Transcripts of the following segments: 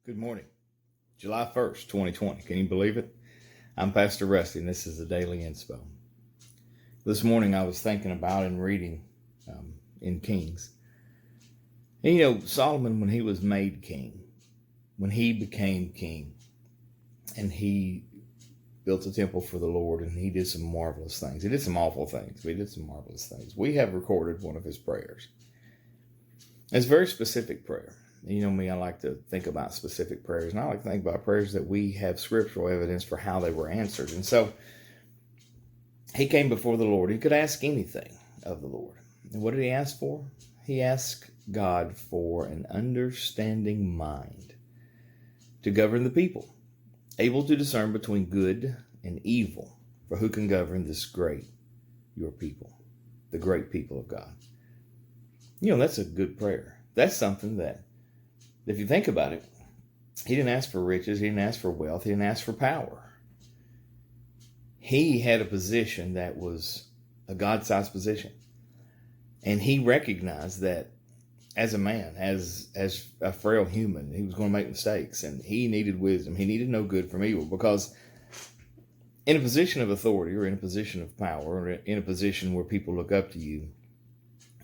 Good morning, July 1st, 2020. Can you believe it? I'm Pastor Rusty, and this is the Daily Inspo. This morning I was thinking about and reading in Kings. And Solomon, when he was made king, when he became king, and he built a temple for the Lord, and he did some marvelous things. He did some awful things, but he did some marvelous things. We have recorded one of his prayers. It's a very specific prayer. You know me, I like to think about specific prayers, and I like to think about prayers that we have scriptural evidence for how they were answered. And so he came before the Lord. He could ask anything of the Lord. And what did he ask for? He asked God for an understanding mind to govern the people, able to discern between good and evil. For who can govern this great, your people, the great people of God? That's a good prayer. That's something that, if you think about it, he didn't ask for riches. He didn't ask for wealth. He didn't ask for power. He had a position that was a God-sized position. And he recognized that as a man, as a frail human, he was going to make mistakes. And he needed wisdom. He needed to know good from evil. Because in a position of authority, or in a position of power, or in a position where people look up to you,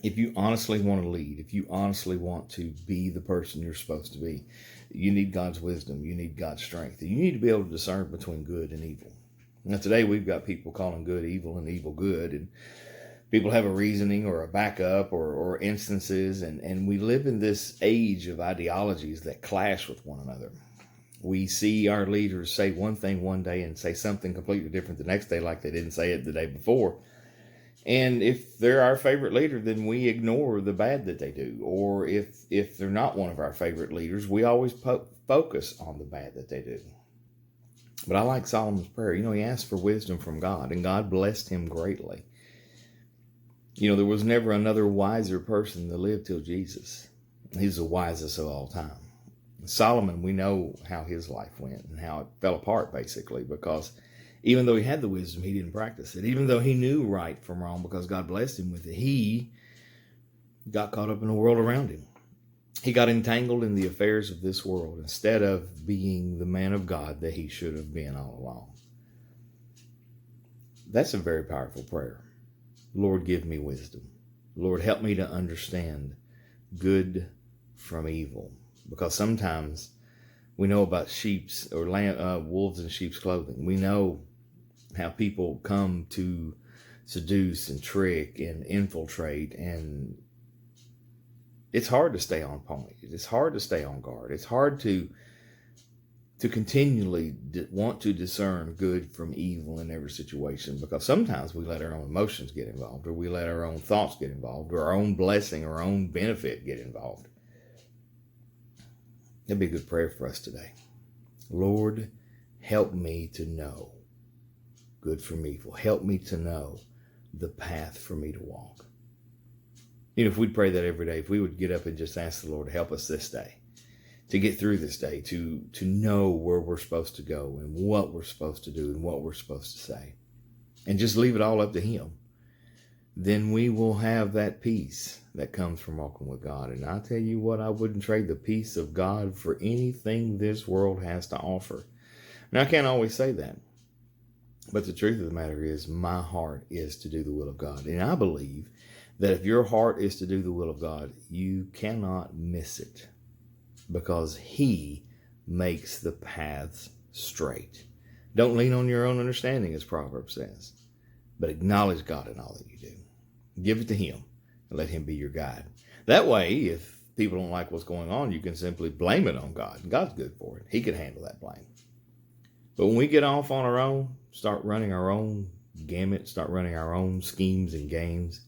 if you honestly want to lead, if you honestly want to be the person you're supposed to be, you need God's wisdom. You need God's strength. You need to be able to discern between good and evil. Now, today we've got people calling good evil and evil good, and people have a reasoning or a backup or instances, and we live in this age of ideologies that clash with one another. We see our leaders say one thing one day and say something completely different the next day, like they didn't say it the day before. And if they're our favorite leader, then we ignore the bad that they do. Or if they're not one of our favorite leaders, we always focus on the bad that they do. But I like Solomon's prayer. He asked for wisdom from God, and God blessed him greatly. There was never another wiser person that lived till Jesus. He's the wisest of all time. Solomon, we know how his life went and how it fell apart, basically, because even though he had the wisdom, he didn't practice it. Even though he knew right from wrong because God blessed him with it, he got caught up in the world around him. He got entangled in the affairs of this world instead of being the man of God that he should have been all along. That's a very powerful prayer. Lord, give me wisdom. Lord, help me to understand good from evil. Because sometimes we know about sheep's or wolves in sheep's clothing. We know how people come to seduce and trick and infiltrate, and it's hard to stay on point. It's hard to stay on guard. It's hard to continually want to discern good from evil in every situation, because sometimes we let our own emotions get involved, or we let our own thoughts get involved, or our own blessing or our own benefit get involved. That'd be a good prayer for us today. Lord, help me to know good from evil. Help me to know the path for me to walk. If we'd pray that every day, if we would get up and just ask the Lord to help us this day, to get through this day, to know where we're supposed to go and what we're supposed to do and what we're supposed to say, and just leave it all up to Him, then we will have that peace that comes from walking with God. And I tell you what, I wouldn't trade the peace of God for anything this world has to offer. Now, I can't always say that, but the truth of the matter is my heart is to do the will of God. And I believe that if your heart is to do the will of God, you cannot miss it, because He makes the paths straight. Don't lean on your own understanding, as Proverbs says, but acknowledge God in all that you do. Give it to Him and let Him be your guide. That way, if people don't like what's going on, you can simply blame it on God. God's good for it. He can handle that blame. But when we get off on our own, start running our own gamut, start running our own schemes and games,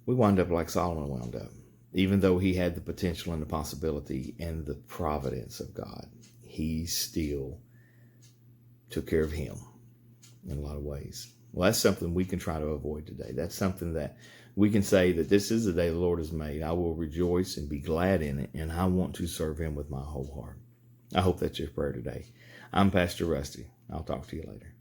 we wind up like Solomon wound up. Even though he had the potential and the possibility and the providence of God, he still took care of him in a lot of ways. Well, that's something we can try to avoid today. That's something that we can say that this is the day the Lord has made. I will rejoice and be glad in it, and I want to serve Him with my whole heart. I hope that's your prayer today. I'm Pastor Rusty. I'll talk to you later.